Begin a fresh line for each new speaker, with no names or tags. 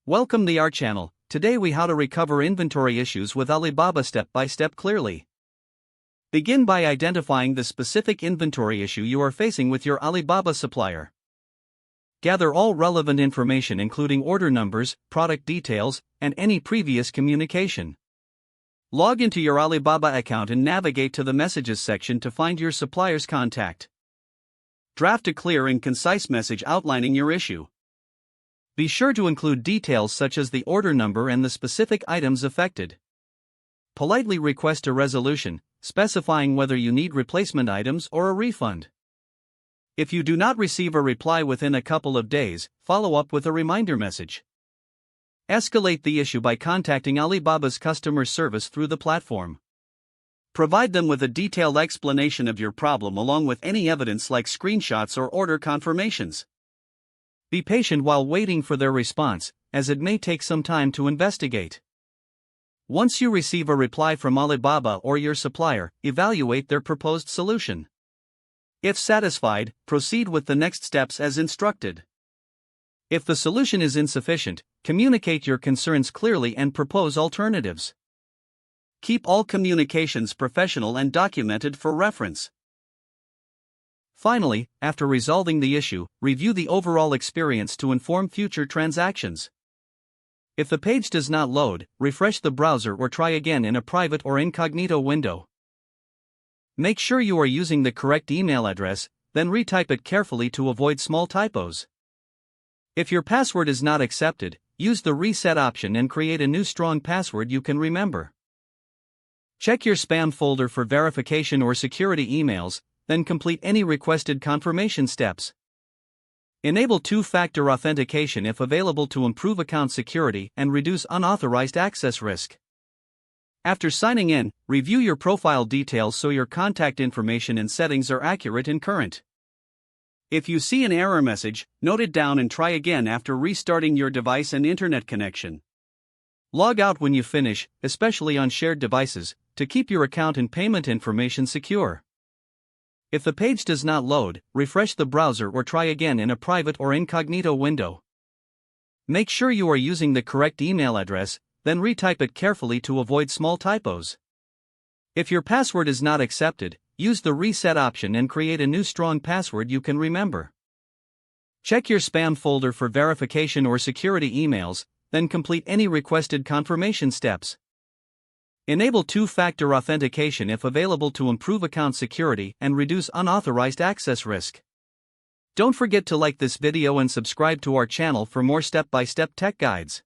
Welcome to our channel. Today we how to recover inventory issues with Alibaba step by step clearly. Begin by identifying the specific inventory issue you are facing with your Alibaba supplier. Gather all relevant information including order numbers, product details, and any previous communication. Log into your Alibaba account and navigate to the messages section to find your supplier's contact. Draft a clear and concise message outlining your issue. Be sure to include details such as the order number and the specific items affected. Politely request a resolution, specifying whether you need replacement items or a refund. If you do not receive a reply within a couple of days, follow up with a reminder message. Escalate the issue by contacting Alibaba's customer service through the platform. Provide them with a detailed explanation of your problem along with any evidence like screenshots or order confirmations. Be patient while waiting for their response, as it may take some time to investigate. Once you receive a reply from Alibaba or your supplier, evaluate their proposed solution. If satisfied, proceed with the next steps as instructed. If the solution is insufficient, communicate your concerns clearly and propose alternatives. Keep all communications professional and documented for reference. Finally, after resolving the issue, review the overall experience to inform future transactions. If the page does not load, refresh the browser or try again in a private or incognito window. Make sure you are using the correct email address, then retype it carefully to avoid small typos. If your password is not accepted, use the reset option and create a new strong password you can remember. Check your spam folder for verification or security emails, then complete any requested confirmation steps. Enable two-factor authentication if available to improve account security and reduce unauthorized access risk. After signing in, review your profile details so your contact information and settings are accurate and current. If you see an error message, note it down and try again after restarting your device and internet connection. Log out when you finish, especially on shared devices, to keep your account and payment information secure. If the page does not load, refresh the browser or try again in a private or incognito window. Make sure you are using the correct email address, then retype it carefully to avoid small typos. If your password is not accepted, use the reset option and create a new strong password you can remember. Check your spam folder for verification or security emails, then complete any requested confirmation steps. Enable two-factor authentication if available to improve account security and reduce unauthorized access risk. Don't forget to like this video and subscribe to our channel for more step-by-step tech guides.